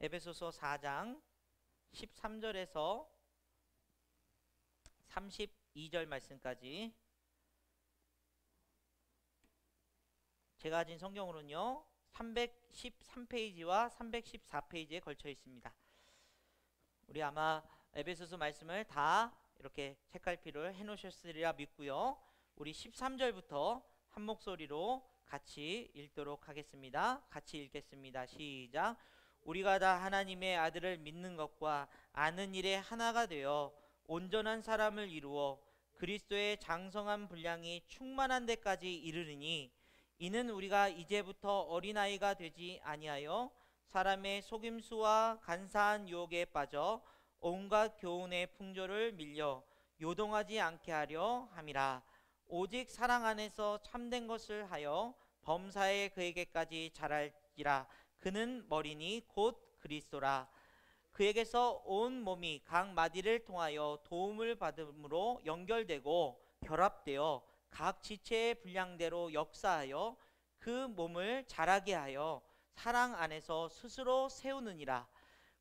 에베소서 4장 13절에서 32절 말씀까지 제가 가진 성경으로는요 313페이지와 314페이지에 걸쳐 있습니다. 우리 아마 에베소서 말씀을 다 이렇게 책갈피를 해 놓으셨으리라 믿고요. 우리 13절부터 한 목소리로 같이 읽도록 하겠습니다. 같이 읽겠습니다. 시작. 우리가 다 하나님의 아들을 믿는 것과 아는 일에 하나가 되어 온전한 사람을 이루어 그리스도의 장성한 분량이 충만한 데까지 이르르니 이는 우리가 이제부터 어린아이가 되지 아니하여 사람의 속임수와 간사한 유혹에 빠져 온갖 교훈의 풍조를 밀려 요동하지 않게 하려 함이라. 오직 사랑 안에서 참된 것을 하여 범사에 그에게까지 자랄지라. 그는 머리니 곧 그리스도라. 그에게서 온 몸이 각 마디를 통하여 도움을 받음으로 연결되고 결합되어 각 지체의 분량대로 역사하여 그 몸을 자라게 하여 사랑 안에서 스스로 세우느니라.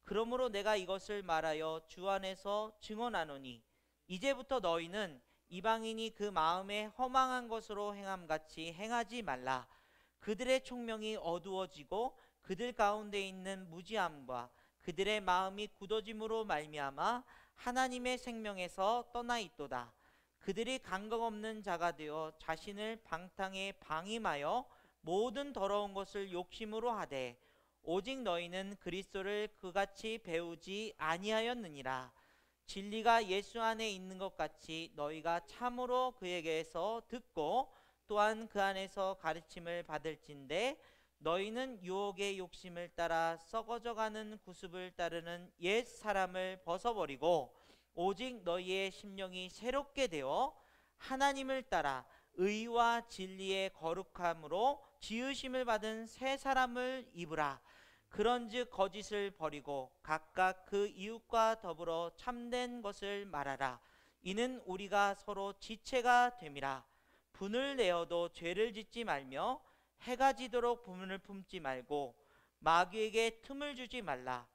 그러므로 내가 이것을 말하여 주 안에서 증언하노니 이제부터 너희는 이방인이 그 마음에 허망한 것으로 행함같이 행하지 말라. 그들의 총명이 어두워지고 그들 가운데 있는 무지함과 그들의 마음이 굳어짐으로 말미암아 하나님의 생명에서 떠나 있도다. 그들이 감각 없는 자가 되어 자신을 방탕에 방임하여 모든 더러운 것을 욕심으로 하되 오직 너희는 그리스도를 그같이 배우지 아니하였느니라. 진리가 예수 안에 있는 것 같이 너희가 참으로 그에게서 듣고 또한 그 안에서 가르침을 받을진대 너희는 유혹의 욕심을 따라 썩어져가는 구습을 따르는 옛 사람을 벗어버리고 오직 너희의 심령이 새롭게 되어 하나님을 따라 의와 진리의 거룩함으로 지으심을 받은 새 사람을 입으라. 그런즉 거짓을 버리고 각각 그 이웃과 더불어 참된 것을 말하라. 이는 우리가 서로 지체가 됨이라. 분을 내어도 죄를 짓지 말며 해가 지도록 분을 품지 말고 마귀에게 틈을 주지 말라.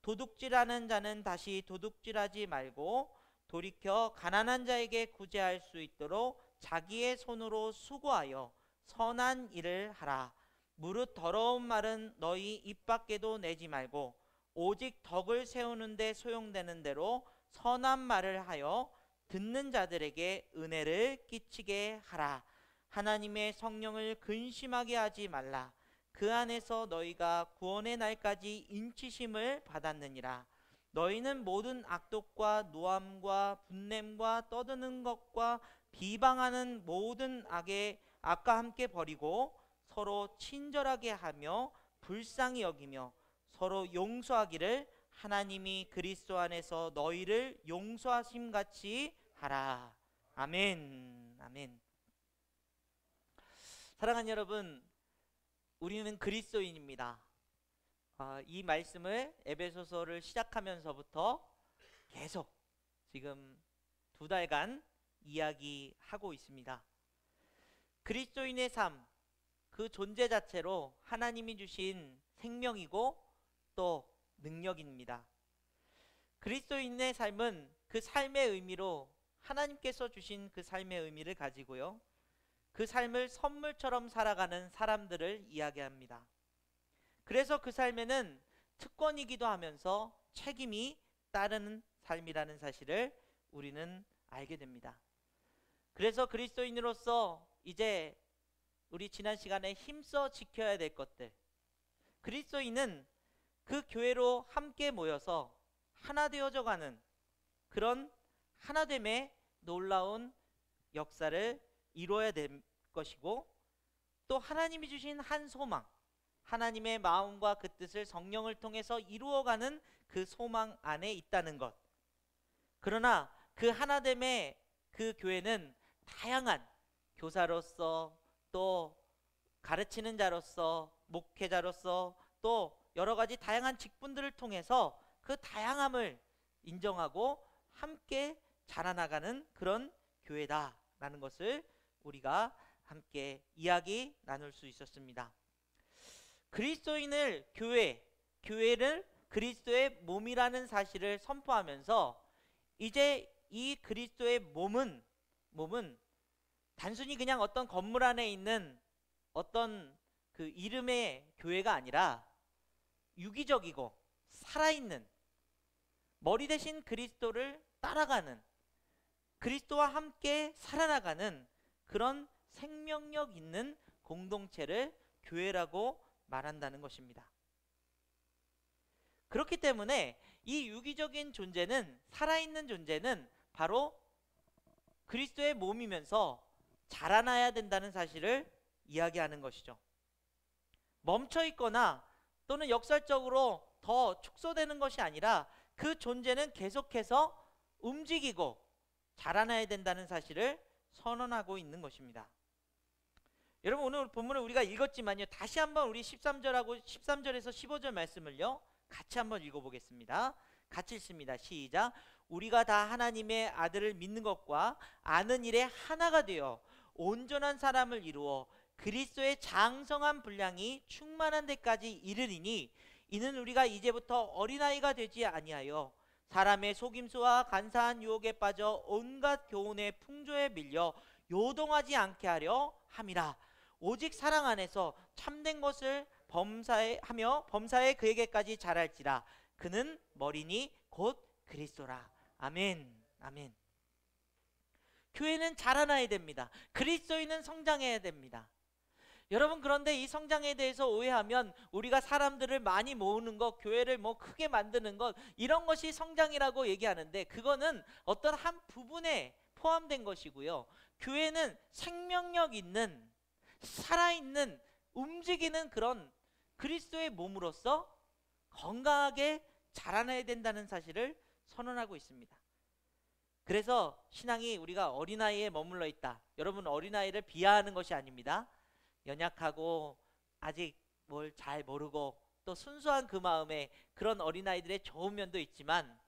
도둑질하는 자는 다시 도둑질하지 말고 돌이켜 가난한 자에게 구제할 수 있도록 자기의 손으로 수고하여 선한 일을 하라. 무릇 더러운 말은 너희 입 밖에도 내지 말고 오직 덕을 세우는 데 소용되는 대로 선한 말을 하여 듣는 자들에게 은혜를 끼치게 하라. 하나님의 성령을 근심하게 하지 말라. 그 안에서 너희가 구원의 날까지 인치심을 받았느니라. 너희는 모든 악독과 노함과 분냄과 떠드는 것과 비방하는 모든 악과 함께 버리고 서로 친절하게 하며 불쌍히 여기며 서로 용서하기를 하나님이 그리스도 안에서 너희를 용서하심 같이 하라. 아멘. 아멘. 사랑하는 여러분, 우리는 그리스도인입니다. 이 말씀을 에베소서를 시작하면서부터 계속 지금 2달간 이야기하고 있습니다. 그리스도인의 삶, 그 존재 자체로 하나님이 주신 생명이고 또 능력입니다. 그리스도인의 삶은 그 삶의 의미로 하나님께서 주신 그 삶의 의미를 가지고요, 그 삶을 선물처럼 살아가는 사람들을 이야기합니다. 그래서 그 삶에는 특권이기도 하면서 책임이 따르는 삶이라는 사실을 우리는 알게 됩니다. 그래서 그리스도인으로서 이제 우리 지난 시간에 힘써 지켜야 될 것들, 그리스도인은 그 교회로 함께 모여서 하나 되어져 가는 그런 하나됨의 놀라운 역사를 이루어야 될 것이고, 또 하나님이 주신 한 소망, 하나님의 마음과 그 뜻을 성령을 통해서 이루어가는 그 소망 안에 있다는 것. 그러나 그 하나됨의 그 교회는 다양한 교사로서, 또 가르치는 자로서, 목회자로서, 또 여러 가지 다양한 직분들을 통해서 그 다양함을 인정하고 함께 자라나가는 그런 교회다라는 것을 우리가 함께 이야기 나눌 수 있었습니다. 그리스도인을 교회를 그리스도의 몸이라는 사실을 선포하면서 이제 이 그리스도의 몸은 단순히 그냥 어떤 건물 안에 있는 어떤 그 이름의 교회가 아니라 유기적이고 살아있는 머리 대신 그리스도를 따라가는, 그리스도와 함께 살아나가는 그런 생명력 있는 공동체를 교회라고 말한다는 것입니다. 그렇기 때문에 이 유기적인 존재는, 살아있는 존재는 바로 그리스도의 몸이면서 자라나야 된다는 사실을 이야기하는 것이죠. 멈춰 있거나 또는 역설적으로 더 축소되는 것이 아니라 그 존재는 계속해서 움직이고 자라나야 된다는 사실을 선언하고 있는 것입니다. 여러분, 오늘 본문을 우리가 읽었지만요, 다시 한번 우리 13절에서 15절 말씀을요 같이 한번 읽어보겠습니다. 같이 읽습니다. 시작. 우리가 다 하나님의 아들을 믿는 것과 아는 일에 하나가 되어 온전한 사람을 이루어 그리스도의 장성한 분량이 충만한 데까지 이르리니, 이는 우리가 이제부터 어린아이가 되지 아니하여 사람의 속임수와 간사한 유혹에 빠져 온갖 교훈의 풍조에 밀려 요동하지 않게 하려 함이라. 오직 사랑 안에서 참된 것을 범사하며 범사에 그에게까지 자랄지라. 그는 머리니 곧 그리스도라. 아멘. 아멘. 교회는 자라나야 됩니다. 그리스도인은 성장해야 됩니다. 여러분, 그런데 이 성장에 대해서 오해하면 우리가 사람들을 많이 모으는 것, 교회를 뭐 크게 만드는 것, 이런 것이 성장이라고 얘기하는데 그거는 어떤 한 부분에 포함된 것이고요. 교회는 생명력 있는, 살아있는, 움직이는 그런 그리스도의 몸으로서 건강하게 자라나야 된다는 사실을 선언하고 있습니다. 그래서 신앙이 우리가 어린아이에 머물러 있다. 여러분, 어린아이를 비하하는 것이 아닙니다. 연약하고 아직 뭘 잘 모르고 또 순수한 그 마음에 그런 어린아이들의 좋은 면도 있지만,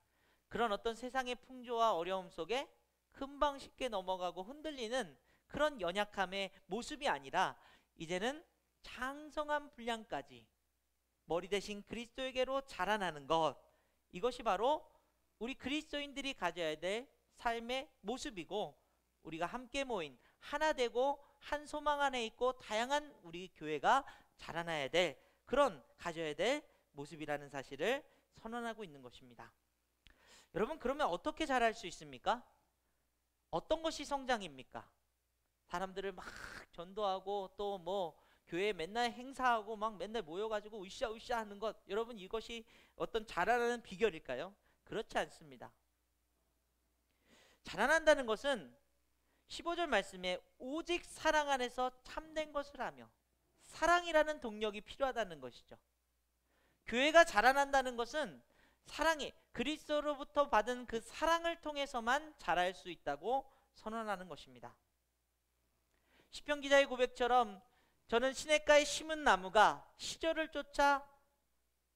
그런 어떤 세상의 풍조와 어려움 속에 금방 쉽게 넘어가고 흔들리는 그런 연약함의 모습이 아니라 이제는 장성한 분량까지 머리 대신 그리스도에게로 자라나는 것, 이것이 바로 우리 그리스도인들이 가져야 될 삶의 모습이고, 우리가 함께 모인 하나 되고 한 소망 안에 있고 다양한 우리 교회가 자라나야 될, 그런 가져야 될 모습이라는 사실을 선언하고 있는 것입니다. 여러분, 그러면 어떻게 자랄 수 있습니까? 어떤 것이 성장입니까? 사람들을 막 전도하고 또 뭐 교회에 맨날 행사하고 막 맨날 모여가지고 으쌰으쌰 하는 것, 여러분, 이것이 어떤 자라나는 비결일까요? 그렇지 않습니다. 자라난다는 것은 15절 말씀에 오직 사랑 안에서 참된 것을 하며, 사랑이라는 동력이 필요하다는 것이죠. 교회가 자라난다는 것은 사랑이, 그리스도로부터 받은 그 사랑을 통해서만 자랄 수 있다고 선언하는 것입니다. 시편 기자의 고백처럼 저는 시냇가에 심은 나무가 시절을 쫓아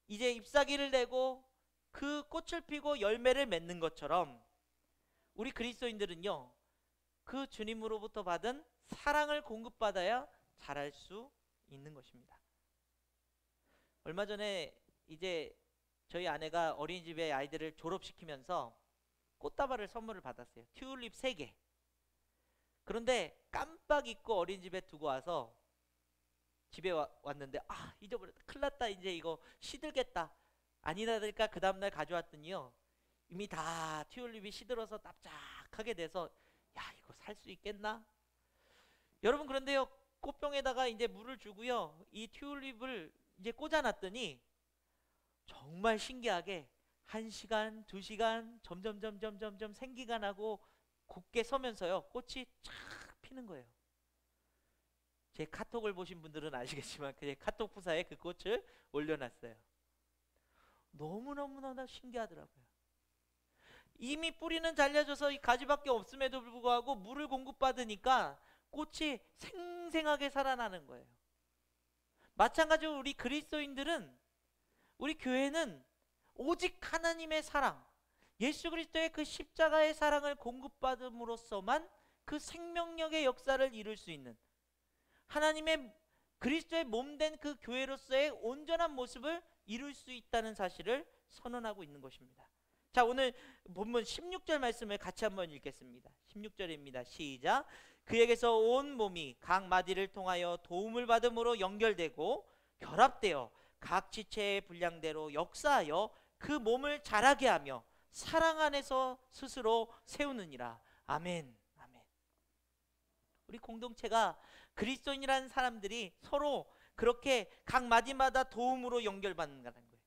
이제 잎사귀를 내고 그 꽃을 피고 열매를 맺는 것처럼, 우리 그리스도인들은요, 그 주님으로부터 받은 사랑을 공급받아야 자랄 수 있는 것입니다. 얼마 전에 이제 저희 아내가 어린이집에 아이들을 졸업시키면서 꽃다발을 선물을 받았어요. 튤립 3개. 그런데 깜빡 잊고 어린이집에 두고 와서 집에 왔는데, 잊어버렸다, 큰일 났다, 이제 이거 시들겠다, 아니나 다를까 그 다음날 가져왔더니요, 이미 다 튤립이 시들어서 납작하게 돼서, 야, 이거 살 수 있겠나? 여러분, 그런데요, 꽃병에다가 이제 물을 주고요, 이 튤립을 이제 꽂아놨더니 정말 신기하게 1시간, 2시간 점점 생기가 나고 굳게 서면서요, 꽃이 쫙 피는 거예요. 제 카톡을 보신 분들은 아시겠지만 제 카톡 부사에 그 꽃을 올려놨어요. 너무너무나 신기하더라고요. 이미 뿌리는 잘려져서 이 가지밖에 없음에도 불구하고 물을 공급받으니까 꽃이 생생하게 살아나는 거예요. 마찬가지로 우리 그리스도인들은, 우리 교회는 오직 하나님의 사랑, 예수 그리스도의 그 십자가의 사랑을 공급받음으로써만 그 생명력의 역사를 이룰 수 있는, 하나님의 그리스도의 몸된 그 교회로서의 온전한 모습을 이룰 수 있다는 사실을 선언하고 있는 것입니다. 자, 오늘 본문 16절 말씀을 같이 한번 읽겠습니다. 16절입니다. 시작. 그에게서 온 몸이 각 마디를 통하여 도움을 받음으로 연결되고 결합되어 각 지체의 분량대로 역사하여 그 몸을 자라게 하며 사랑 안에서 스스로 세우느니라. 아멘. 아멘. 우리 공동체가 그리스도인이라는 사람들이 서로 그렇게 각 마디마다 도움으로 연결받는 거예요.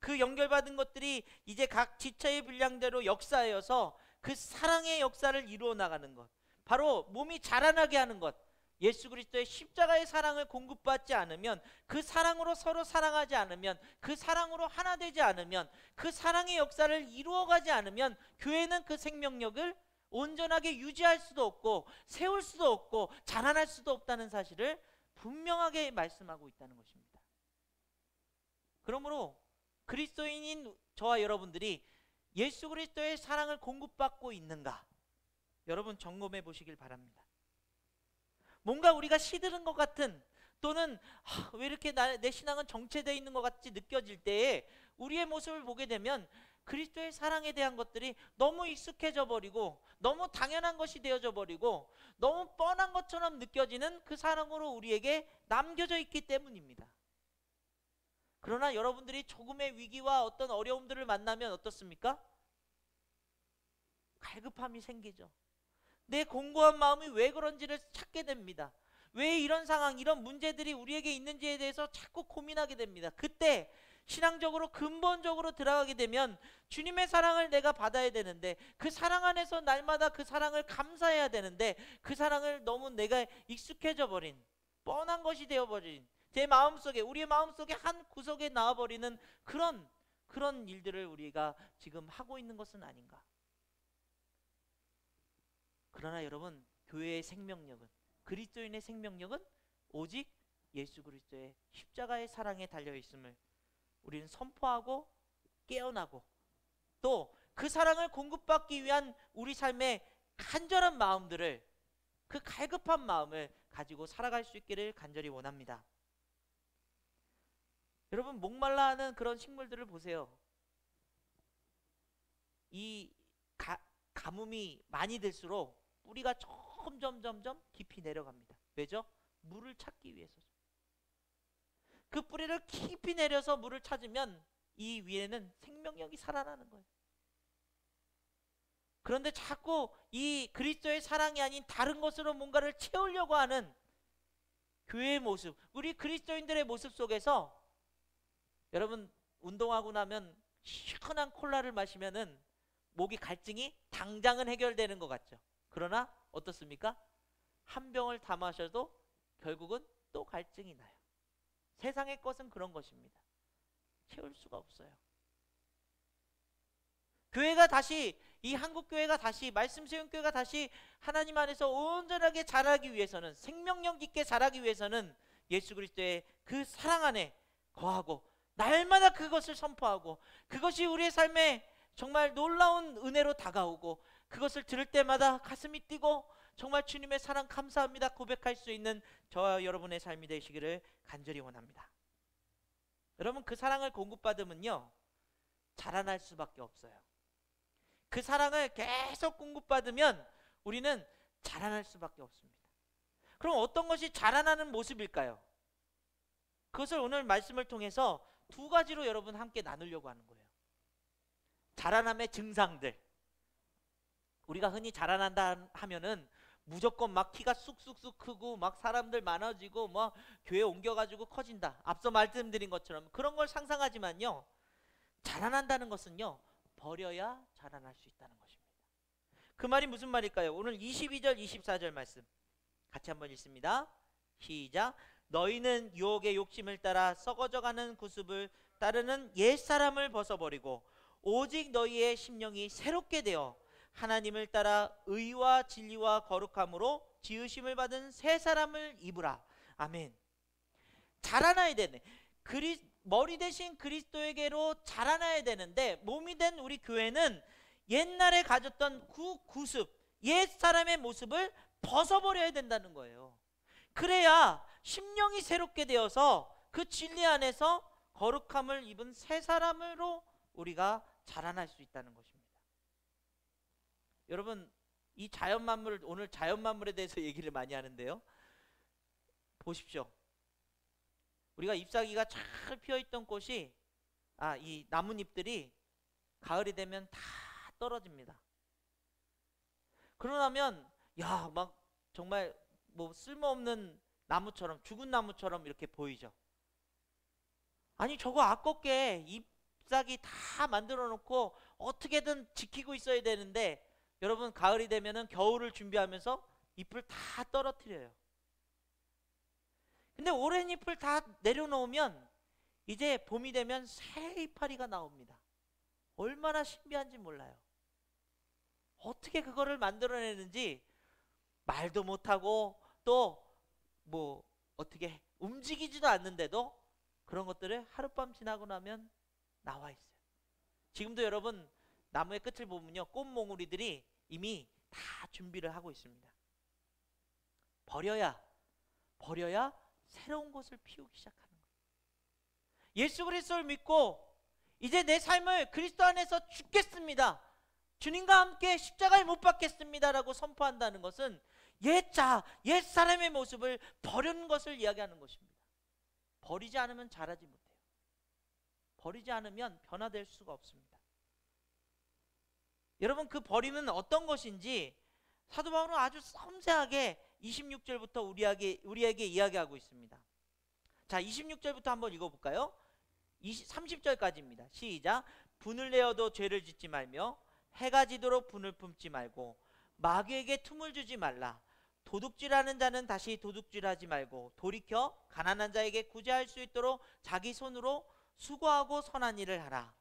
그 연결받은 것들이 이제 각 지체의 분량대로 역사하여서 그 사랑의 역사를 이루어 나가는 것, 바로 몸이 자라나게 하는 것. 예수 그리스도의 십자가의 사랑을 공급받지 않으면, 그 사랑으로 서로 사랑하지 않으면, 그 사랑으로 하나 되지 않으면, 그 사랑의 역사를 이루어가지 않으면 교회는 그 생명력을 온전하게 유지할 수도 없고 세울 수도 없고 자라날 수도 없다는 사실을 분명하게 말씀하고 있다는 것입니다. 그러므로 그리스도인인 저와 여러분들이 예수 그리스도의 사랑을 공급받고 있는가, 여러분 점검해 보시길 바랍니다. 뭔가 우리가 시들은 것 같은, 또는 왜 이렇게 내 신앙은 정체되어 있는 것 같이 느껴질 때에 우리의 모습을 보게 되면 그리스도의 사랑에 대한 것들이 너무 익숙해져 버리고 너무 당연한 것이 되어져 버리고 너무 뻔한 것처럼 느껴지는 그 사랑으로 우리에게 남겨져 있기 때문입니다. 그러나 여러분들이 조금의 위기와 어떤 어려움들을 만나면 어떻습니까? 갈급함이 생기죠. 내 공고한 마음이 왜 그런지를 찾게 됩니다. 왜 이런 상황, 이런 문제들이 우리에게 있는지에 대해서 자꾸 고민하게 됩니다. 그때 신앙적으로 근본적으로 들어가게 되면 주님의 사랑을 내가 받아야 되는데, 그 사랑 안에서 날마다 그 사랑을 감사해야 되는데, 그 사랑을 너무 내가 익숙해져 버린, 뻔한 것이 되어버린, 제 마음속에, 우리의 마음속에 한 구석에 나와버리는 그런 일들을 우리가 지금 하고 있는 것은 아닌가. 그러나 여러분, 교회의 생명력은, 그리스도인의 생명력은 오직 예수 그리스도의 십자가의 사랑에 달려있음을 우리는 선포하고 깨어나고, 또 그 사랑을 공급받기 위한 우리 삶의 간절한 마음들을, 그 갈급한 마음을 가지고 살아갈 수 있기를 간절히 원합니다. 여러분, 목말라 하는 그런 식물들을 보세요. 이 가뭄이 많이 들수록 뿌리가 점점 깊이 내려갑니다. 왜죠? 물을 찾기 위해서죠. 그 뿌리를 깊이 내려서 물을 찾으면 이 위에는 생명력이 살아나는 거예요. 그런데 자꾸 이 그리스도의 사랑이 아닌 다른 것으로 뭔가를 채우려고 하는 교회의 모습, 우리 그리스도인들의 모습 속에서, 여러분 운동하고 나면 시원한 콜라를 마시면은 목이 갈증이 당장은 해결되는 것 같죠. 그러나 어떻습니까? 한 병을 다 마셔도 결국은 또 갈증이 나요. 세상의 것은 그런 것입니다. 채울 수가 없어요. 교회가 다시, 이 한국교회가 다시, 말씀세운교회가 다시 하나님 안에서 온전하게 자라기 위해서는, 생명력 있게 자라기 위해서는 예수 그리스도의 그 사랑 안에 거하고 날마다 그것을 선포하고, 그것이 우리의 삶에 정말 놀라운 은혜로 다가오고, 그것을 들을 때마다 가슴이 뛰고 정말 주님의 사랑 감사합니다 고백할 수 있는 저와 여러분의 삶이 되시기를 간절히 원합니다. 여러분, 그 사랑을 공급받으면요 자라날 수밖에 없어요. 그 사랑을 계속 공급받으면 우리는 자라날 수밖에 없습니다. 그럼 어떤 것이 자라나는 모습일까요? 그것을 오늘 말씀을 통해서 두 가지로 여러분 함께 나누려고 하는 거예요. 자라남의 증상들. 우리가 흔히 자라난다 하면은 무조건 막 키가 쑥쑥쑥 크고 막 사람들 많아지고 막 교회 옮겨가지고 커진다, 앞서 말씀드린 것처럼 그런 걸 상상하지만요, 자라난다는 것은요 버려야 자라날 수 있다는 것입니다. 그 말이 무슨 말일까요? 오늘 22절 24절 말씀 같이 한번 읽습니다. 시작. 너희는 유혹의 욕심을 따라 썩어져가는 구습을 따르는 옛사람을 벗어버리고 오직 너희의 심령이 새롭게 되어 하나님을 따라 의와 진리와 거룩함으로 지으심을 받은 새 사람을 입으라. 아멘. 자라나야 되네. 머리 대신 그리스도에게로 자라나야 되는데, 몸이 된 우리 교회는 옛날에 가졌던 그 구습, 옛 사람의 모습을 벗어버려야 된다는 거예요. 그래야 심령이 새롭게 되어서 그 진리 안에서 거룩함을 입은 새 사람으로 우리가 자라날 수 있다는 것입니다. 여러분, 이 자연 만물, 오늘 자연 만물에 대해서 얘기를 많이 하는데요, 보십시오. 우리가 잎사귀가 잘 피어있던 꽃이, 이 나뭇잎들이 가을이 되면 다 떨어집니다. 그러나면 막 정말 뭐 쓸모없는 나무처럼, 죽은 나무처럼 이렇게 보이죠. 아니, 저거 아깝게 잎사귀 다 만들어 놓고 어떻게든 지키고 있어야 되는데, 여러분, 가을이 되면은 겨울을 준비하면서 잎을 다 떨어뜨려요. 근데 오랜 잎을 다 내려놓으면 이제 봄이 되면 새 이파리가 나옵니다. 얼마나 신비한지 몰라요. 어떻게 그거를 만들어내는지 말도 못하고, 또 뭐 어떻게 움직이지도 않는데도 그런 것들을 하룻밤 지나고 나면 나와 있어요. 지금도 여러분, 나무의 끝을 보면요, 꽃몽우리들이 이미 다 준비를 하고 있습니다. 버려야 새로운 것을 피우기 시작하는 거예요. 예수 그리스도를 믿고 이제 내 삶을 그리스도 안에서 죽겠습니다, 주님과 함께 십자가에 못 박겠습니다라고 선포한다는 것은 옛 사람의 모습을 버리는 것을 이야기하는 것입니다. 버리지 않으면 자라지 못해요. 버리지 않으면 변화될 수가 없습니다. 여러분, 그 버림은 어떤 것인지 사도 바울은 아주 섬세하게 26절부터 우리에게 이야기하고 있습니다. 자, 26절부터 한번 읽어볼까요? 30절까지입니다. 시작. 분을 내어도 죄를 짓지 말며 해가 지도록 분을 품지 말고 마귀에게 틈을 주지 말라. 도둑질하는 자는 다시 도둑질하지 말고 돌이켜 가난한 자에게 구제할 수 있도록 자기 손으로 수고하고 선한 일을 하라.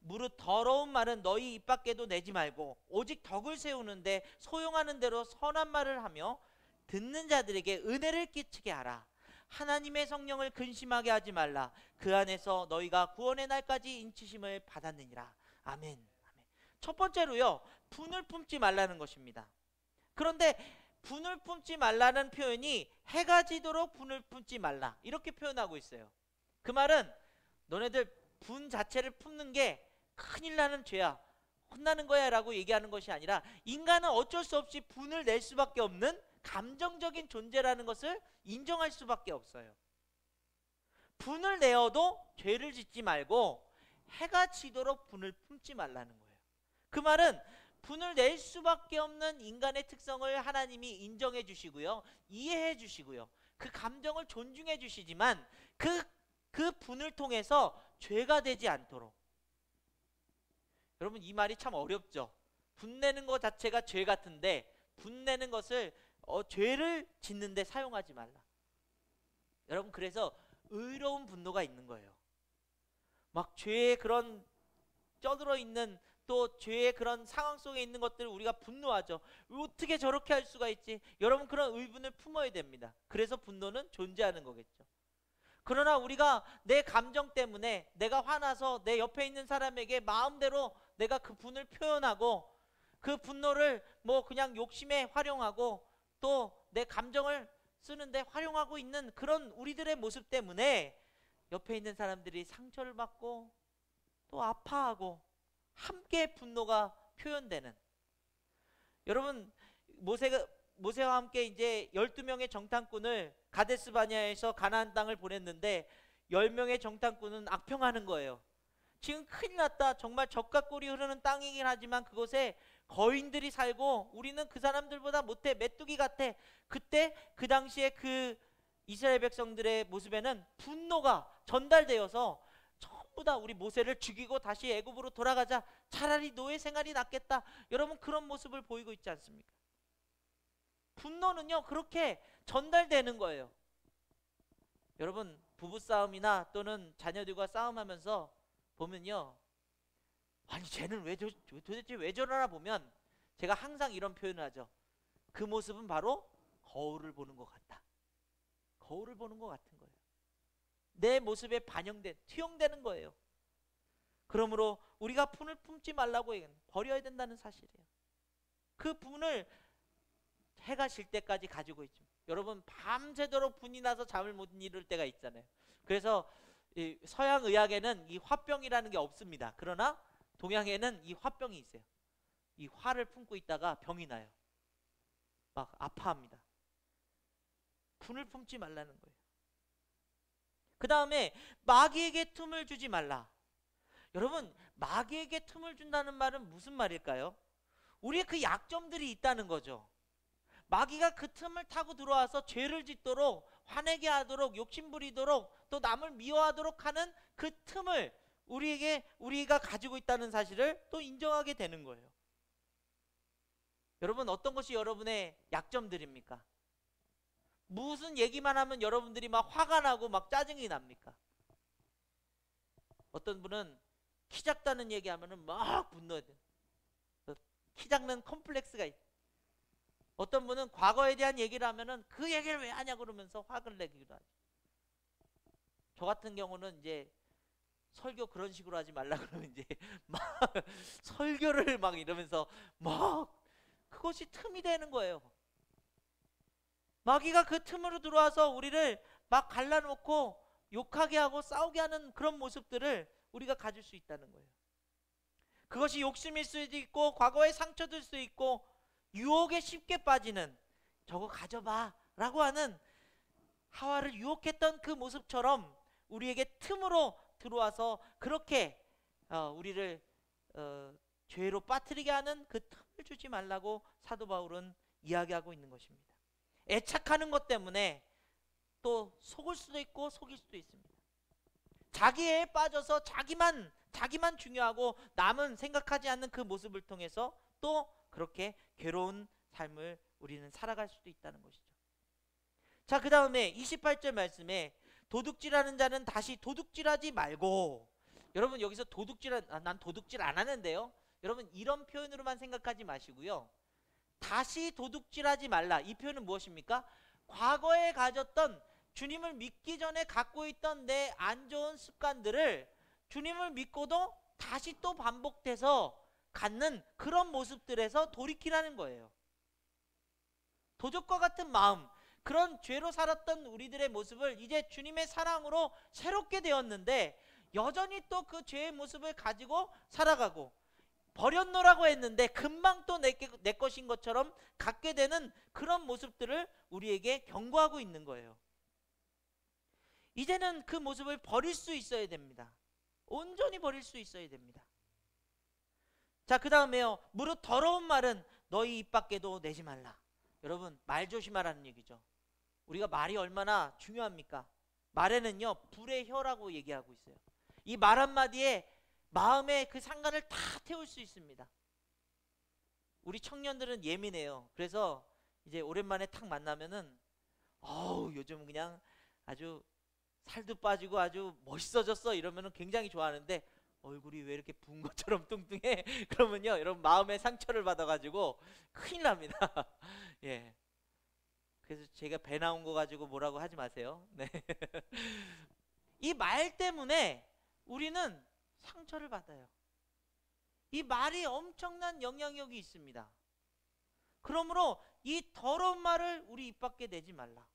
무릇 더러운 말은 너희 입 밖에도 내지 말고 오직 덕을 세우는데 소용하는 대로 선한 말을 하며 듣는 자들에게 은혜를 끼치게 하라. 하나님의 성령을 근심하게 하지 말라. 그 안에서 너희가 구원의 날까지 인치심을 받았느니라. 아멘. 첫 번째로요, 분을 품지 말라는 것입니다. 그런데 분을 품지 말라는 표현이 해가 지도록 분을 품지 말라, 이렇게 표현하고 있어요. 그 말은 너네들 분 자체를 품는 게 큰일 나는 죄야, 혼나는 거야 라고 얘기하는 것이 아니라, 인간은 어쩔 수 없이 분을 낼 수밖에 없는 감정적인 존재라는 것을 인정할 수밖에 없어요. 분을 내어도 죄를 짓지 말고 해가 지도록 분을 품지 말라는 거예요. 그 말은 분을 낼 수밖에 없는 인간의 특성을 하나님이 인정해 주시고요, 이해해 주시고요, 그 감정을 존중해 주시지만 그 분을 통해서 죄가 되지 않도록. 여러분, 이 말이 참 어렵죠. 분내는 것 자체가 죄 같은데 분내는 것을 죄를 짓는 데 사용하지 말라. 여러분, 그래서 의로운 분노가 있는 거예요. 막 죄의 그런 쩌들어 있는, 또 죄의 그런 상황 속에 있는 것들을 우리가 분노하죠. 어떻게 저렇게 할 수가 있지? 여러분, 그런 의분을 품어야 됩니다. 그래서 분노는 존재하는 거겠죠. 그러나 우리가 내 감정 때문에 내가 화나서 내 옆에 있는 사람에게 마음대로 내가 그 분을 표현하고 그 분노를 뭐 그냥 욕심에 활용하고 또 내 감정을 쓰는데 활용하고 있는 그런 우리들의 모습 때문에 옆에 있는 사람들이 상처를 받고 또 아파하고 함께 분노가 표현되는. 여러분, 모세와 함께 이제 12명의 정탐꾼을 가데스 바네아에서 가나안 땅을 보냈는데 10명의 정탐꾼은 악평하는 거예요. 지금 큰일 났다, 정말 젖과 꿀이 흐르는 땅이긴 하지만 그곳에 거인들이 살고 우리는 그 사람들보다 못해, 메뚜기 같아. 그때 그 당시에 그 이스라엘 백성들의 모습에는 분노가 전달되어서 전부 다 우리 모세를 죽이고 다시 애굽으로 돌아가자, 차라리 노예 생활이 낫겠다, 여러분 그런 모습을 보이고 있지 않습니까? 분노는요 그렇게 전달되는 거예요. 여러분, 부부싸움이나 또는 자녀들과 싸움하면서 보면요, 아니 쟤는 도대체 왜 저러나 보면 제가 항상 이런 표현을 하죠. 그 모습은 바로 거울을 보는 것 같다. 거울을 보는 것 같은 거예요. 내 모습에 투영되는 거예요. 그러므로 우리가 분을 품지 말라고 버려야 된다는 사실이에요. 그 분을 해가 질 때까지 가지고 있죠. 여러분, 밤새도록 분이 나서 잠을 못 이룰 때가 있잖아요. 그래서 이 서양 의학에는 이 화병이라는 게 없습니다. 그러나 동양에는 이 화병이 있어요. 이 화를 품고 있다가 병이 나요. 막 아파합니다. 분을 품지 말라는 거예요. 그 다음에 마귀에게 틈을 주지 말라. 여러분, 마귀에게 틈을 준다는 말은 무슨 말일까요? 우리의 그 약점들이 있다는 거죠. 마귀가 그 틈을 타고 들어와서 죄를 짓도록, 화내게 하도록, 욕심부리도록, 또 남을 미워하도록 하는 그 틈을 우리가 가지고 있다는 사실을 또 인정하게 되는 거예요. 여러분, 어떤 것이 여러분의 약점들입니까? 무슨 얘기만 하면 여러분들이 막 화가 나고 막 짜증이 납니까? 어떤 분은 키 작다는 얘기하면은 막 분노해요. 키 작는 컴플렉스가 있어요. 어떤 분은 과거에 대한 얘기를 하면은 그 얘기를 왜 하냐 그러면서 화를 내기도 하죠. 저 같은 경우는 이제 설교 그런 식으로 하지 말라 그러면 이제 막 설교를 막 이러면서 막 그것이 틈이 되는 거예요. 마귀가 그 틈으로 들어와서 우리를 막 갈라놓고 욕하게 하고 싸우게 하는 그런 모습들을 우리가 가질 수 있다는 거예요. 그것이 욕심일 수도 있고 과거의 상처될 수도 있고 유혹에 쉽게 빠지는, 저거 가져봐 라고 하는 하와를 유혹했던 그 모습처럼 우리에게 틈으로 들어와서 그렇게 우리를 죄로 빠뜨리게 하는 그 틈을 주지 말라고 사도 바울은 이야기하고 있는 것입니다. 애착하는 것 때문에 또 속을 수도 있고 속일 수도 있습니다. 자기에 빠져서 자기만 중요하고 남은 생각하지 않는 그 모습을 통해서 또 그렇게 괴로운 삶을 우리는 살아갈 수도 있다는 것이죠. 자, 그 다음에 28절 말씀에 도둑질하는 자는 다시 도둑질하지 말고, 여러분 여기서 난 도둑질 안 하는데요. 여러분 이런 표현으로만 생각하지 마시고요. 다시 도둑질하지 말라. 이 표현은 무엇입니까? 과거에 가졌던, 주님을 믿기 전에 갖고 있던 내 안 좋은 습관들을 주님을 믿고도 다시 또 반복돼서 갖는 그런 모습들에서 돌이키라는 거예요. 도적과 같은 마음, 그런 죄로 살았던 우리들의 모습을 이제 주님의 사랑으로 새롭게 되었는데 여전히 또 그 죄의 모습을 가지고 살아가고, 버렸노라고 했는데 금방 또 내 것인 것처럼 갖게 되는 그런 모습들을 우리에게 경고하고 있는 거예요. 이제는 그 모습을 버릴 수 있어야 됩니다. 온전히 버릴 수 있어야 됩니다. 자, 그 다음에요. 무릇 더러운 말은 너희 입 밖에도 내지 말라. 여러분, 말 조심하라는 얘기죠. 우리가 말이 얼마나 중요합니까? 말에는요, 불의 혀라고 얘기하고 있어요. 이 말 한마디에 마음의 그 상관을 다 태울 수 있습니다. 우리 청년들은 예민해요. 그래서 이제 오랜만에 탁 만나면은 요즘 그냥 아주 살도 빠지고 아주 멋있어졌어 이러면은 굉장히 좋아하는데, 얼굴이 왜 이렇게 부은 것처럼 뚱뚱해? 그러면요, 여러분 마음의 상처를 받아가지고 큰일 납니다. 예. 그래서 제가 배 나온 거 가지고 뭐라고 하지 마세요. 네. 이 말 때문에 우리는 상처를 받아요. 이 말이 엄청난 영향력이 있습니다. 그러므로 이 더러운 말을 우리 입 밖에 내지 말라.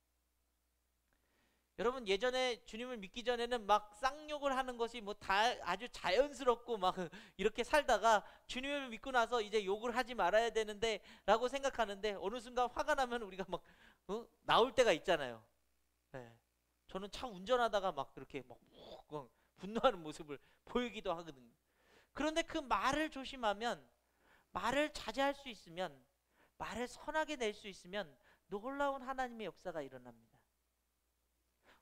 여러분, 예전에 주님을 믿기 전에는 막 쌍욕을 하는 것이 뭐 다 아주 자연스럽고 막 이렇게 살다가 주님을 믿고 나서 이제 욕을 하지 말아야 되는데 라고 생각하는데, 어느 순간 화가 나면 우리가 막 나올 때가 있잖아요. 네. 저는 차 운전하다가 막 그렇게 막 분노하는 모습을 보이기도 하거든요. 그런데 그 말을 조심하면, 말을 자제할 수 있으면, 말을 선하게 낼 수 있으면 놀라운 하나님의 역사가 일어납니다.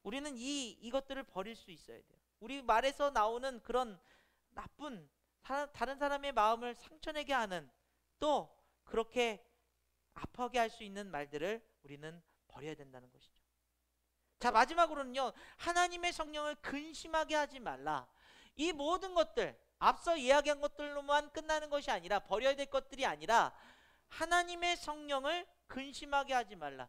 우리는 이것들을 버릴 수 있어야 돼요. 우리 말에서 나오는 그런 나쁜, 다른 사람의 마음을 상처내게 하는, 또 그렇게 아파하게 할 수 있는 말들을 우리는 버려야 된다는 것이죠. 자, 마지막으로는요, 하나님의 성령을 근심하게 하지 말라. 이 모든 것들, 앞서 이야기한 것들로만 끝나는 것이 아니라, 버려야 될 것들이 아니라 하나님의 성령을 근심하게 하지 말라.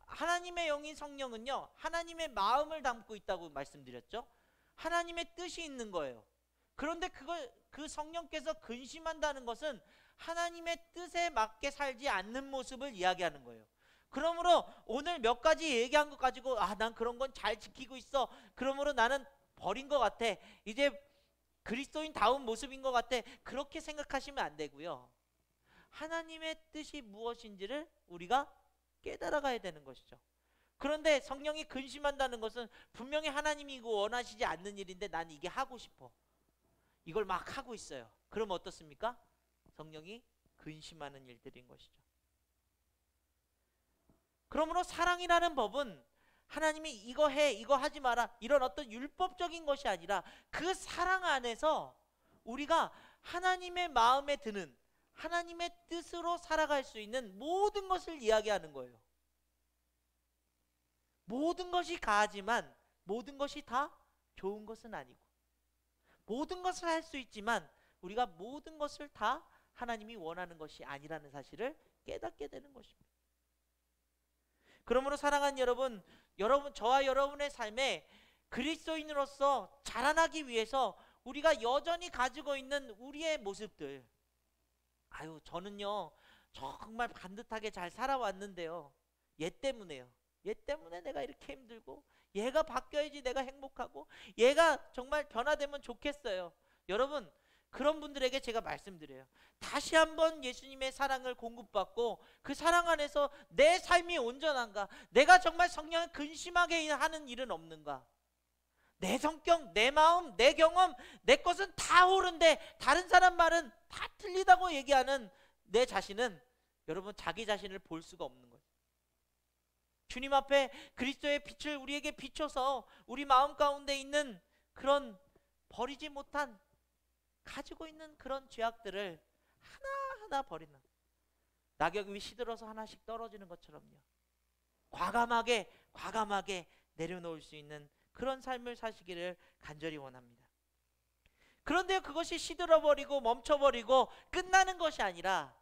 하나님의 영인 성령은요, 하나님의 마음을 담고 있다고 말씀드렸죠. 하나님의 뜻이 있는 거예요. 그런데 그 성령께서 근심한다는 것은 하나님의 뜻에 맞게 살지 않는 모습을 이야기하는 거예요. 그러므로 오늘 몇 가지 얘기한 것 가지고 난 그런 건 잘 지키고 있어, 그러므로 나는 버린 것 같아. 이제 그리스도인다운 모습인 것 같아. 그렇게 생각하시면 안 되고요. 하나님의 뜻이 무엇인지를 우리가 깨달아 가야 되는 것이죠. 그런데 성령이 근심한다는 것은 분명히 하나님이 이거 원하시지 않는 일인데 난 이게 하고 싶어. 이걸 막 하고 있어요. 그럼 어떻습니까? 성령이 근심하는 일들인 것이죠. 그러므로 사랑이라는 법은 하나님이 이거 해, 이거 하지 마라, 이런 어떤 율법적인 것이 아니라 그 사랑 안에서 우리가 하나님의 마음에 드는 하나님의 뜻으로 살아갈 수 있는 모든 것을 이야기하는 거예요. 모든 것이 가하지만 모든 것이 다 좋은 것은 아니고, 모든 것을 할 수 있지만 우리가 모든 것을 다 하나님이 원하는 것이 아니라는 사실을 깨닫게 되는 것입니다. 그러므로 사랑하는 여러분, 저와 여러분의 삶에 그리스도인으로서 자라나기 위해서 우리가 여전히 가지고 있는 우리의 모습들, 저는요 정말 반듯하게 잘 살아왔는데요, 얘 때문에요. 얘 때문에 내가 이렇게 힘들고, 얘가 바뀌어야지 내가 행복하고, 얘가 정말 변화되면 좋겠어요. 여러분, 그런 분들에게 제가 말씀드려요. 다시 한번 예수님의 사랑을 공급받고 그 사랑 안에서 내 삶이 온전한가? 내가 정말 성령을 근심하게 하는 일은 없는가? 내 성격, 내 마음, 내 경험, 내 것은 다 옳은데 다른 사람 말은 다 틀리다고 얘기하는 내 자신은, 여러분, 자기 자신을 볼 수가 없는 거예요. 주님 앞에 그리스도의 빛을 우리에게 비춰서 우리 마음 가운데 있는 그런 버리지 못한, 가지고 있는 그런 죄악들을 하나하나 버리는, 낙엽이 시들어서 하나씩 떨어지는 것처럼요, 과감하게 내려놓을 수 있는 그런 삶을 사시기를 간절히 원합니다. 그런데 그것이 시들어버리고 멈춰버리고 끝나는 것이 아니라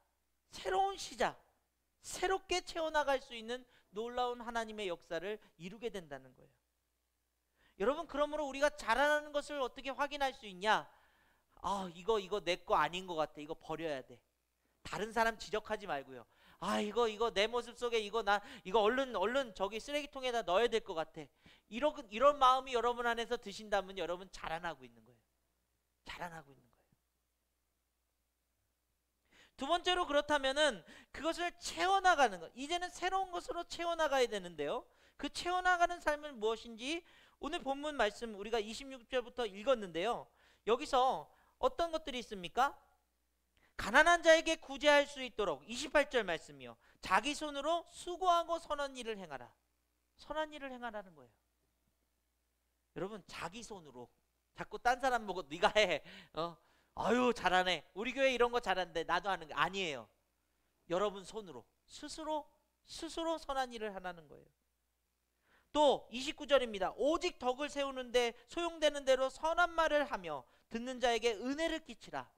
새로운 시작, 새롭게 채워나갈 수 있는 놀라운 하나님의 역사를 이루게 된다는 거예요. 여러분, 그러므로 우리가 자라나는 것을 어떻게 확인할 수 있냐? 이거 내 거 아닌 것 같아. 이거 버려야 돼. 다른 사람 지적하지 말고요. 이거 내 모습 속에 이거 얼른 저기 쓰레기통에다 넣어야 될 것 같아. 이런 마음이 여러분 안에서 드신다면 여러분 자라나고 있는 거예요. 자라나고 있는 거예요. 두 번째로, 그렇다면은 그것을 채워나가는 것. 이제는 새로운 것으로 채워나가야 되는데요, 그 채워나가는 삶은 무엇인지 오늘 본문 말씀 우리가 26절부터 읽었는데요, 여기서 어떤 것들이 있습니까? 가난한 자에게 구제할 수 있도록 28절 말씀이요, 자기 손으로 수고하고 선한 일을 행하라. 선한 일을 행하라는 거예요. 여러분, 자기 손으로. 자꾸 딴 사람 보고 네가 해. 잘하네. 우리 교회 이런 거 잘하는데 나도 하는 게 아니에요. 여러분 손으로 스스로 선한 일을 하라는 거예요. 또 29절입니다. 오직 덕을 세우는데 소용되는 대로 선한 말을 하며 듣는 자에게 은혜를 끼치라.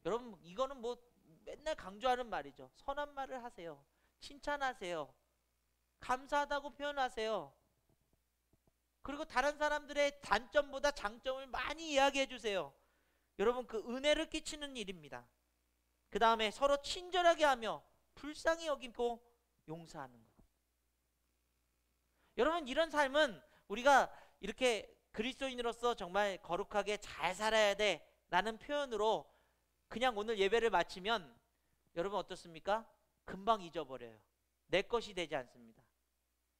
여러분, 이거는 뭐 맨날 강조하는 말이죠. 선한 말을 하세요. 칭찬하세요. 감사하다고 표현하세요. 그리고 다른 사람들의 단점보다 장점을 많이 이야기해 주세요. 여러분, 그 은혜를 끼치는 일입니다. 그 다음에 서로 친절하게 하며 불쌍히 여기고 용서하는 것. 여러분, 이런 삶은 우리가 이렇게 그리스도인으로서 정말 거룩하게 잘 살아야 돼 라는 표현으로 그냥 오늘 예배를 마치면 여러분 어떻습니까? 금방 잊어버려요. 내 것이 되지 않습니다.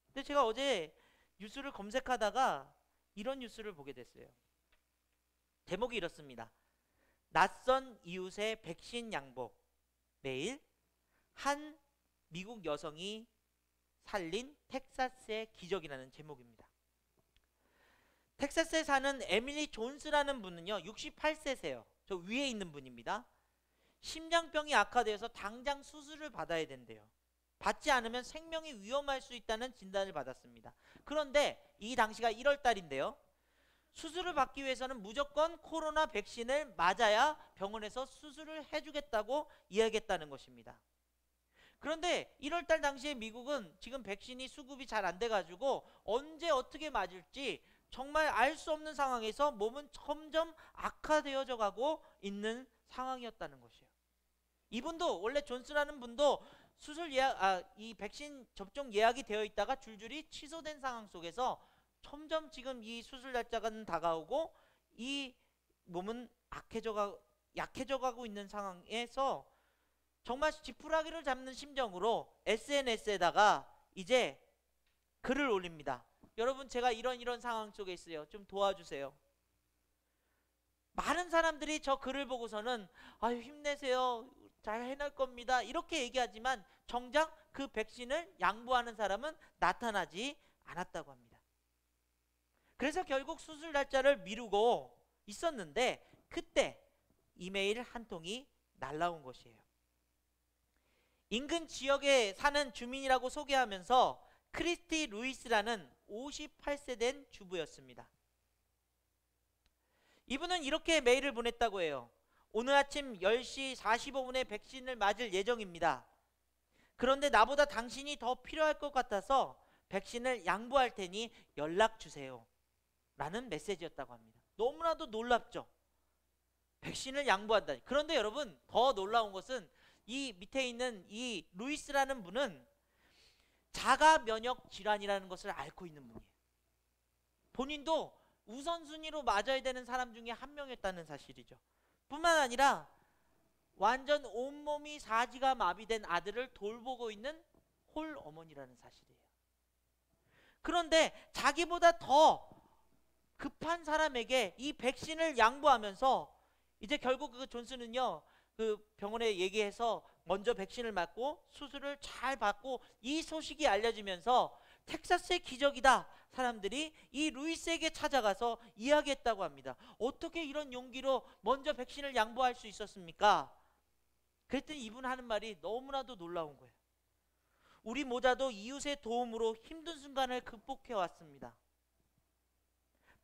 근데 제가 어제 뉴스를 검색하다가 이런 뉴스를 보게 됐어요. 제목이 이렇습니다. 낯선 이웃의 백신 양복, 매일 한 미국 여성이 살린 텍사스의 기적이라는 제목입니다. 텍사스에 사는 에밀리 존스라는 분은요, 68세세요. 저 위에 있는 분입니다. 심장병이 악화되어서 당장 수술을 받아야 된대요. 받지 않으면 생명이 위험할 수 있다는 진단을 받았습니다. 그런데 이 당시가 1월 달인데요. 수술을 받기 위해서는 무조건 코로나 백신을 맞아야 병원에서 수술을 해주겠다고 이야기했다는 것입니다. 그런데 1월 달 당시에 미국은 지금 백신이 수급이 잘 안 돼가지고 언제 어떻게 맞을지 정말 알 수 없는 상황에서 몸은 점점 악화되어져 가고 있는 상황이었다는 것이에요. 이분도 원래 존스라는 분도 수술 예약, 이 백신 접종 예약이 되어 있다가 줄줄이 취소된 상황 속에서 점점 지금 이 수술 날짜가 다가오고 이 몸은 약해져 가고 있는 상황에서 정말 지푸라기를 잡는 심정으로 SNS에다가 이제 글을 올립니다. 여러분, 제가 이런 상황 속에 있어요. 좀 도와주세요. 많은 사람들이 저 글을 보고서는 아유, 힘내세요, 잘 해낼 겁니다, 이렇게 얘기하지만 정작 그 백신을 양보하는 사람은 나타나지 않았다고 합니다. 그래서 결국 수술 날짜를 미루고 있었는데 그때 이메일 한 통이 날라온 것이에요. 인근 지역에 사는 주민이라고 소개하면서 크리스티 루이스라는 58세 된 주부였습니다. 이분은 이렇게 메일을 보냈다고 해요. 오늘 아침 10시 45분에 백신을 맞을 예정입니다. 그런데 나보다 당신이 더 필요할 것 같아서 백신을 양보할 테니 연락 주세요, 라는 메시지였다고 합니다. 너무나도 놀랍죠? 백신을 양보한다니. 그런데 여러분, 더 놀라운 것은 이 밑에 있는 이 루이스라는 분은 자가 면역 질환이라는 것을 앓고 있는 분이에요. 본인도 우선순위로 맞아야 되는 사람 중에 한 명이었다는 사실이죠. 뿐만 아니라 완전 온몸이 사지가 마비된 아들을 돌보고 있는 홀 어머니라는 사실이에요. 그런데 자기보다 더 급한 사람에게 이 백신을 양보하면서 이제 결국 그 존슨은요, 그 병원에 얘기해서 먼저 백신을 맞고 수술을 잘 받고 이 소식이 알려지면서 텍사스의 기적이다, 사람들이 이 루이스에게 찾아가서 이야기했다고 합니다. 어떻게 이런 용기로 먼저 백신을 양보할 수 있었습니까? 그랬더니 이분 하는 말이 너무나도 놀라운 거예요. 우리 모자도 이웃의 도움으로 힘든 순간을 극복해 왔습니다.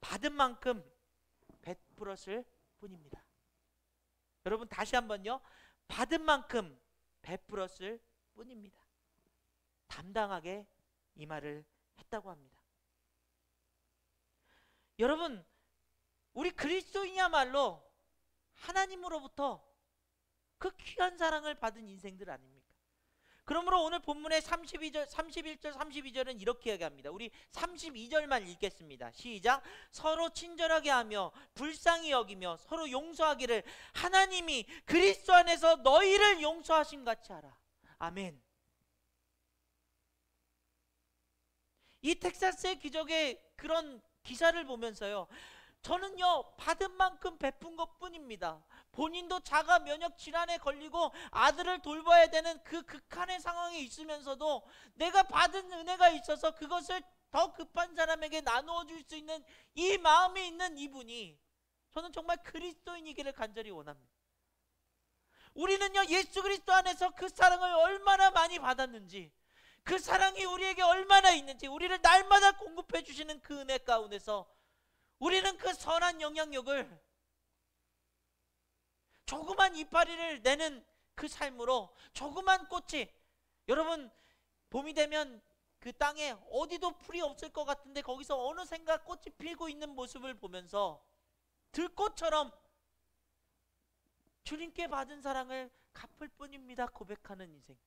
받은 만큼 베풀었을 뿐입니다. 여러분, 다시 한번요. 받은 만큼 베풀었을 뿐입니다. 담당하게 이 말을 했다고 합니다. 여러분, 우리 그리스도인이야말로 하나님으로부터 그 귀한 사랑을 받은 인생들 아닙니까? 그러므로 오늘 본문의 31절, 32절은 이렇게 이야기합니다. 우리 32절만 읽겠습니다. 시작. 서로 친절하게 하며 불쌍히 여기며 서로 용서하기를 하나님이 그리스도 안에서 너희를 용서하신 같이 하라. 아멘. 이 텍사스의 기적의 그런 기사를 보면서요, 저는요, 받은 만큼 베푼 것 뿐입니다. 본인도 자가 면역 질환에 걸리고 아들을 돌봐야 되는 그 극한의 상황에 있으면서도 내가 받은 은혜가 있어서 그것을 더 급한 사람에게 나누어 줄 수 있는 이 마음이 있는 이분이, 저는 정말 그리스도인이기를 간절히 원합니다. 우리는요, 예수 그리스도 안에서 그 사랑을 얼마나 많이 받았는지, 그 사랑이 우리에게 얼마나 있는지, 우리를 날마다 공급해 주시는 그 은혜 가운데서 우리는 그 선한 영향력을 조그만 이파리를 내는 그 삶으로, 조그만 꽃이, 여러분, 봄이 되면 그 땅에 어디도 풀이 없을 것 같은데 거기서 어느샌가 꽃이 피고 있는 모습을 보면서 들꽃처럼 주님께 받은 사랑을 갚을 뿐입니다 고백하는 인생,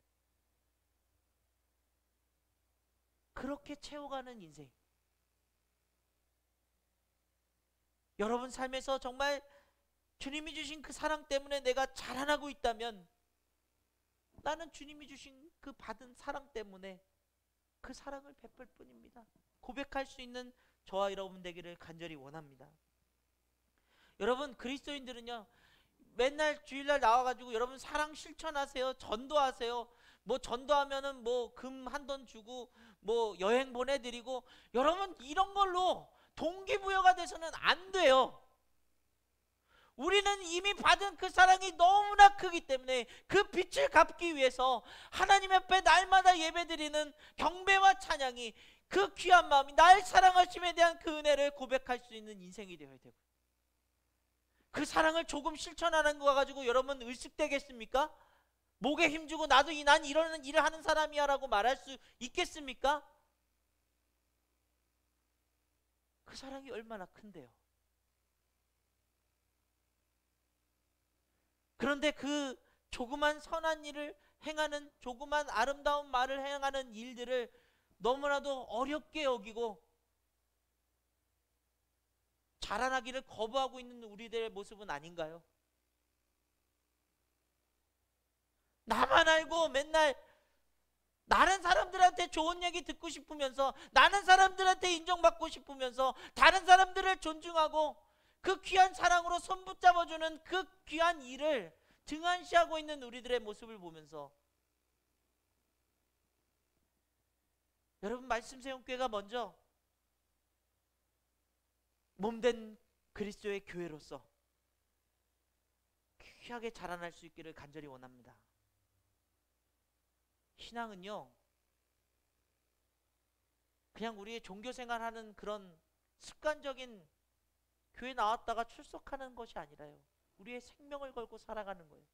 그렇게 채워가는 인생. 여러분 삶에서 정말 주님이 주신 그 사랑 때문에 내가 자라나고 있다면, 나는 주님이 주신 그 받은 사랑 때문에 그 사랑을 베풀 뿐입니다 고백할 수 있는 저와 여러분 되기를 간절히 원합니다. 여러분, 그리스도인들은요, 맨날 주일날 나와가지고 여러분 사랑 실천하세요, 전도하세요, 뭐 전도하면은 뭐 금 한 돈 주고 뭐 여행 보내드리고, 여러분 이런 걸로 동기부여가 돼서는 안 돼요. 우리는 이미 받은 그 사랑이 너무나 크기 때문에 그 빛을 갚기 위해서 하나님 앞에 날마다 예배드리는 경배와 찬양이, 그 귀한 마음이, 날 사랑하심에 대한 그 은혜를 고백할 수 있는 인생이 되어야 되고, 그 사랑을 조금 실천하는 거 가지고 여러분 을쓱되겠습니까? 목에 힘주고 나도 난 이런 일을 하는 사람이야 라고 말할 수 있겠습니까? 그 사랑이 얼마나 큰데요. 그런데 그 조그만 선한 일을 행하는, 조그만 아름다운 말을 행하는 일들을 너무나도 어렵게 여기고 자라나기를 거부하고 있는 우리들의 모습은 아닌가요? 나만 알고 맨날 다른 사람들한테 좋은 얘기 듣고 싶으면서, 다른 사람들한테 인정받고 싶으면서, 다른 사람들을 존중하고 그 귀한 사랑으로 손 붙잡아주는 그 귀한 일을 등한시하고 있는 우리들의 모습을 보면서, 여러분, 말씀 세움교회가 먼저 몸된 그리스도의 교회로서 귀하게 자라날 수 있기를 간절히 원합니다. 신앙은요, 그냥 우리의 종교생활하는 그런 습관적인 교회 나왔다가 출석하는 것이 아니라요, 우리의 생명을 걸고 살아가는 거예요.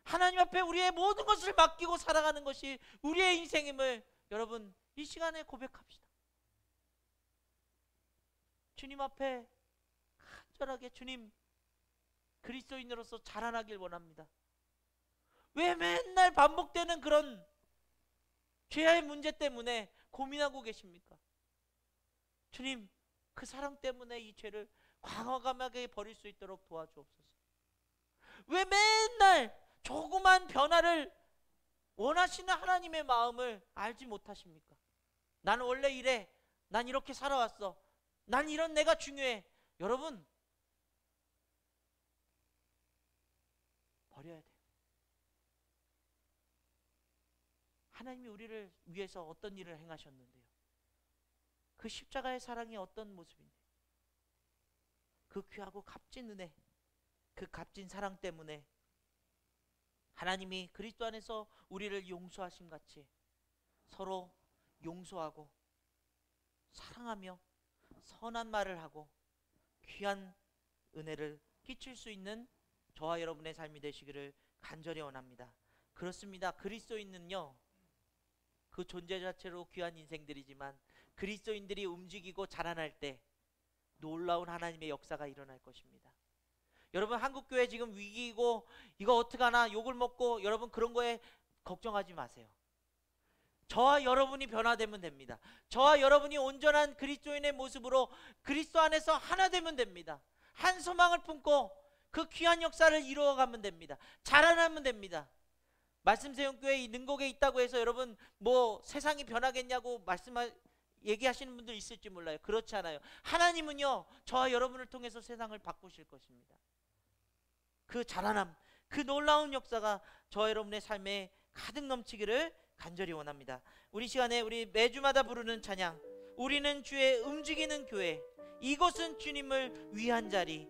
하나님 앞에 우리의 모든 것을 맡기고 살아가는 것이 우리의 인생임을 여러분 이 시간에 고백합시다. 주님 앞에 간절하게, 주님, 그리스도인으로서 자라나길 원합니다. 왜 맨날 반복되는 그런 죄의 문제 때문에 고민하고 계십니까? 주님, 그 사랑 때문에 이 죄를 과감하게 버릴 수 있도록 도와주옵소서. 왜 맨날 조그만 변화를 원하시는 하나님의 마음을 알지 못하십니까? 나는 원래 이래, 난 이렇게 살아왔어, 난 이런 내가 중요해. 여러분, 버려야 돼요. 하나님이 우리를 위해서 어떤 일을 행하셨는데요, 그 십자가의 사랑이 어떤 모습인데, 그 귀하고 값진 은혜, 그 값진 사랑 때문에 하나님이 그리스도 안에서 우리를 용서하신 같이 서로 용서하고 사랑하며 선한 말을 하고 귀한 은혜를 끼칠 수 있는 저와 여러분의 삶이 되시기를 간절히 원합니다. 그렇습니다. 그리스도인은요, 그 존재 자체로 귀한 인생들이지만 그리스도인들이 움직이고 자라날 때 놀라운 하나님의 역사가 일어날 것입니다. 여러분, 한국교회 지금 위기이고 이거 어떡하나 욕을 먹고, 여러분 그런 거에 걱정하지 마세요. 저와 여러분이 변화되면 됩니다. 저와 여러분이 온전한 그리스도인의 모습으로 그리스도 안에서 하나 되면 됩니다. 한 소망을 품고 그 귀한 역사를 이루어가면 됩니다. 자라나면 됩니다. 말씀 세움교회 능곡에 있다고 해서 여러분 뭐 세상이 변하겠냐고 얘기하시는 분들 있을지 몰라요. 그렇지 않아요. 하나님은요, 저와 여러분을 통해서 세상을 바꾸실 것입니다. 그 자라남, 그 놀라운 역사가 저와 여러분의 삶에 가득 넘치기를 간절히 원합니다. 우리 시간에 우리 매주마다 부르는 찬양, 우리는 주의 움직이는 교회, 이곳은 주님을 위한 자리,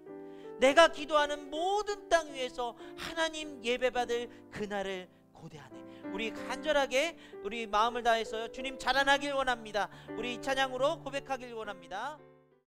내가 기도하는 모든 땅 위에서 하나님 예배받을 그날을 고대하네. 우리 간절하게 우리 마음을 다해서 주님 자라나길 원합니다. 우리 이 찬양으로 고백하길 원합니다.